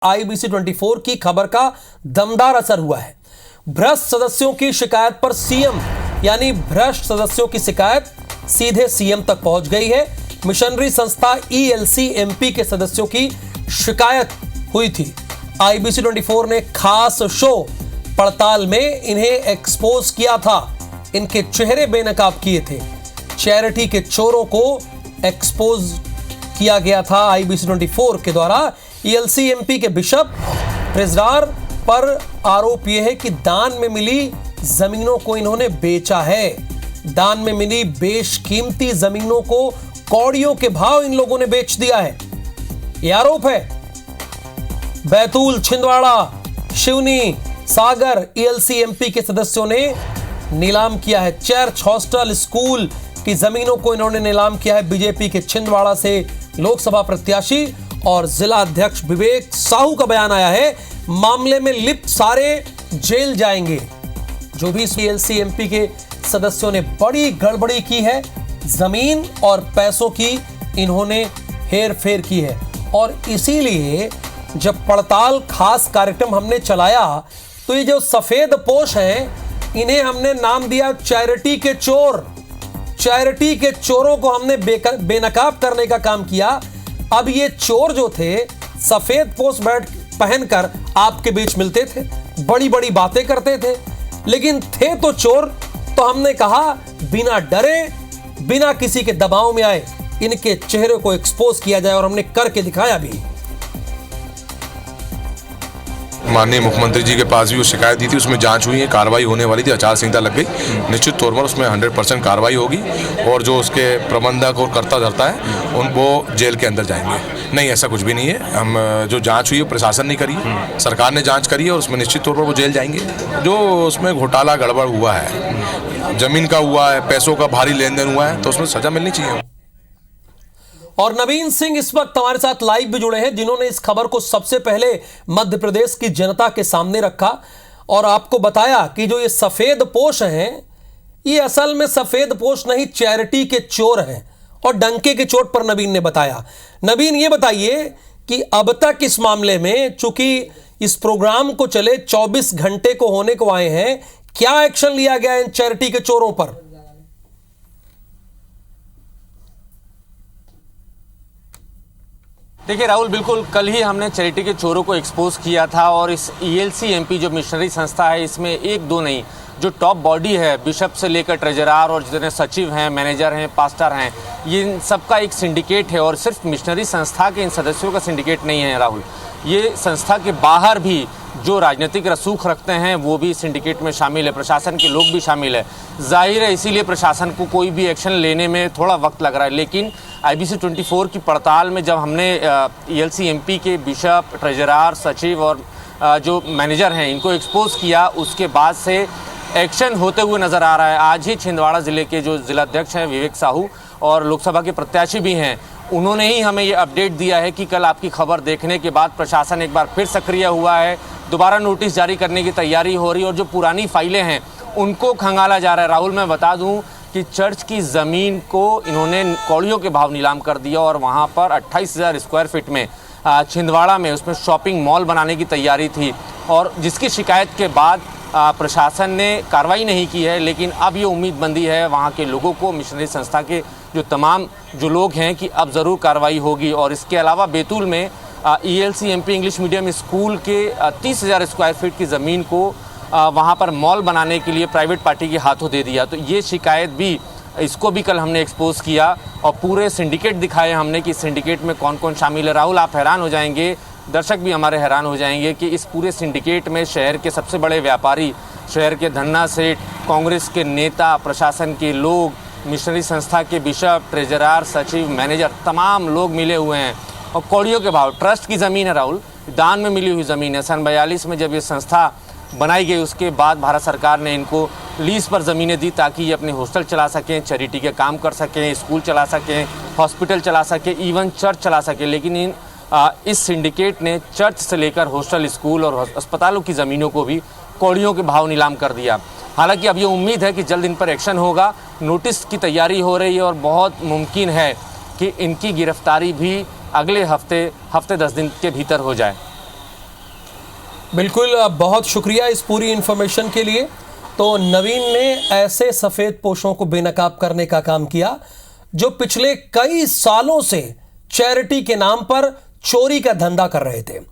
IBC 24 की खबर का दमदार असर हुआ है। भ्रष्ट सदस्यों की शिकायत पर सीएम, यानी भ्रष्ट सदस्यों की शिकायत सीधे सीएम तक पहुंच गई है। मिशनरी संस्था ELCMP के सदस्यों की शिकायत हुई थी। IBC 24 ने खास शो पड़ताल में इन्हें एक्सपोज किया था। इनके चेहरे बेनकाब किए थे। चैरिटी के चोरों को एक्सपोज किया गया था IBC 24 के द्वारा। ELCMP के बिशप ट्रेजरार पर आरोप यह है कि दान में मिली जमीनों को इन्होंने बेचा है। दान में मिली बेशकीमती जमीनों को कौड़ियों के भाव इन लोगों ने बेच दिया है, यह आरोप है। बैतूल, छिंदवाड़ा, शिवनी, सागर ELCMP के सदस्यों ने नीलाम किया है। चर्च, हॉस्टल, स्कूल की जमीनों को इन्होंने नीलाम किया है। बीजेपी के छिंदवाड़ा से लोकसभा प्रत्याशी और जिला अध्यक्ष विवेक साहू का बयान आया है, मामले में लिप्त सारे जेल जाएंगे। जो भी ELCMP के सदस्यों ने बड़ी गड़बड़ी की है, जमीन और पैसों की इन्होंने हेर फेर की है। और इसीलिए जब पड़ताल खास कार्यक्रम हमने चलाया तो ये जो सफेद पोश हैं, इन्हें हमने नाम दिया चैरिटी के चोर। चैरिटी के चोरों को हमने बेनकाब करने का काम किया। अब ये चोर जो थे सफेद पोश पहनकर आपके बीच मिलते थे, बड़ी बड़ी बातें करते थे, लेकिन थे तो चोर। तो हमने कहा बिना डरे, बिना किसी के दबाव में आए इनके चेहरे को एक्सपोज किया जाए, और हमने करके दिखाया भी। माननीय मुख्यमंत्री जी के पास भी वो शिकायत दी थी, उसमें जांच हुई है, कार्रवाई होने वाली थी, आचार संहिता लग गई। निश्चित तौर पर उसमें 100% कार्रवाई होगी और जो उसके प्रबंधक और कर्ता धर्ता है उनको जेल के अंदर जाएंगे। नहीं, ऐसा कुछ भी नहीं है। हम जो जांच हुई है प्रशासन ने करी है, सरकार ने जांच करी है और उसमें निश्चित तौर पर वो जेल जाएंगे। जो उसमें घोटाला गड़बड़ हुआ है, जमीन का हुआ है, पैसों का भारी लेन देन हुआ है, तो उसमें सजा मिलनी चाहिए। और नवीन सिंह इस वक्त हमारे साथ लाइव भी जुड़े हैं, जिन्होंने इस खबर को सबसे पहले मध्य प्रदेश की जनता के सामने रखा और आपको बताया कि जो ये सफेद पोश हैं, ये असल में सफेद पोश नहीं, चैरिटी के चोर हैं। और डंके के चोट पर नवीन ने बताया। नवीन, ये बताइए कि अब तक इस मामले में, चूंकि इस प्रोग्राम को चले 24 घंटे को होने को आए हैं, क्या एक्शन लिया गया इन चैरिटी के चोरों पर? देखिए राहुल, बिल्कुल कल ही हमने चैरिटी के चोरों को एक्सपोज किया था और इस ELCMP जो मिशनरी संस्था है, इसमें एक दो नहीं, जो टॉप बॉडी है, बिशप से लेकर ट्रेजरार और जितने सचिव हैं, मैनेजर हैं, पास्टर हैं, ये सबका एक सिंडिकेट है। और सिर्फ मिशनरी संस्था के इन सदस्यों का सिंडिकेट नहीं है राहुल, ये संस्था के बाहर भी जो राजनीतिक रसूख रखते हैं वो भी सिंडिकेट में शामिल है, प्रशासन के लोग भी शामिल है। जाहिर है इसीलिए प्रशासन को कोई भी एक्शन लेने में थोड़ा वक्त लग रहा है। लेकिन IBC 24 की पड़ताल में जब हमने ELCMP के बिशप, ट्रेजरार, सचिव और जो मैनेजर हैं इनको एक्सपोज किया, उसके बाद से एक्शन होते हुए नज़र आ रहा है। आज ही छिंदवाड़ा ज़िले के जो जिलाध्यक्ष हैं विवेक साहू और लोकसभा के प्रत्याशी भी हैं, उन्होंने ही हमें ये अपडेट दिया है कि कल आपकी खबर देखने के बाद प्रशासन एक बार फिर सक्रिय हुआ है, दोबारा नोटिस जारी करने की तैयारी हो रही है और जो पुरानी फाइलें हैं उनको खंगाला जा रहा है। राहुल, मैं बता दूं कि चर्च की ज़मीन को इन्होंने कौड़ियों के भाव नीलाम कर दिया और वहां पर 28,000 स्क्वायर फीट में छिंदवाड़ा में उसमें शॉपिंग मॉल बनाने की तैयारी थी, और जिसकी शिकायत के बाद प्रशासन ने कार्रवाई नहीं की है। लेकिन अब ये उम्मीद बंदी है वहाँ के लोगों को, मिशनरी संस्था के जो तमाम जो लोग हैं, कि अब ज़रूर कार्रवाई होगी। और इसके अलावा बैतूल में ELCMP इंग्लिश मीडियम स्कूल के 30,000 स्क्वायर फीट की ज़मीन को वहाँ पर मॉल बनाने के लिए प्राइवेट पार्टी के हाथों दे दिया। तो ये शिकायत भी, इसको भी कल हमने एक्सपोज किया और पूरे सिंडिकेट दिखाए हमने कि सिंडिकेट में कौन कौन शामिल है। राहुल, आप हैरान हो जाएंगे, दर्शक भी हमारे हैरान हो जाएंगे कि इस पूरे सिंडिकेट में शहर के सबसे बड़े व्यापारी, शहर के धन्ना सेठ, कांग्रेस के नेता, प्रशासन के लोग, मिशनरी संस्था के बिशप, ट्रेजरार, सचिव, मैनेजर, तमाम लोग मिले हुए हैं। और कौड़ियों के भाव, ट्रस्ट की ज़मीन है राहुल, दान में मिली हुई ज़मीन है। सन 42 में जब ये संस्था बनाई गई, उसके बाद भारत सरकार ने इनको लीज पर ज़मीनें दी ताकि ये अपने हॉस्टल चला सकें, चैरिटी के काम कर सकें, स्कूल चला सकें, हॉस्पिटल चला सकें, इवन चर्च चला सकें। लेकिन इस सिंडिकेट ने चर्च से लेकर हॉस्टल, स्कूल और अस्पतालों की ज़मीनों को भी कौड़ियों के भाव नीलाम कर दिया। हालांकि अब ये उम्मीद है कि जल्द इन पर एक्शन होगा, नोटिस की तैयारी हो रही है और बहुत मुमकिन है कि इनकी गिरफ्तारी भी अगले हफ्ते 10 दिन के भीतर हो जाए। बिल्कुल, बहुत शुक्रिया इस पूरी इंफॉर्मेशन के लिए। तो नवीन ने ऐसे सफेद पोशों को बेनकाब करने का काम किया जो पिछले कई सालों से चैरिटी के नाम पर चोरी का धंधा कर रहे थे।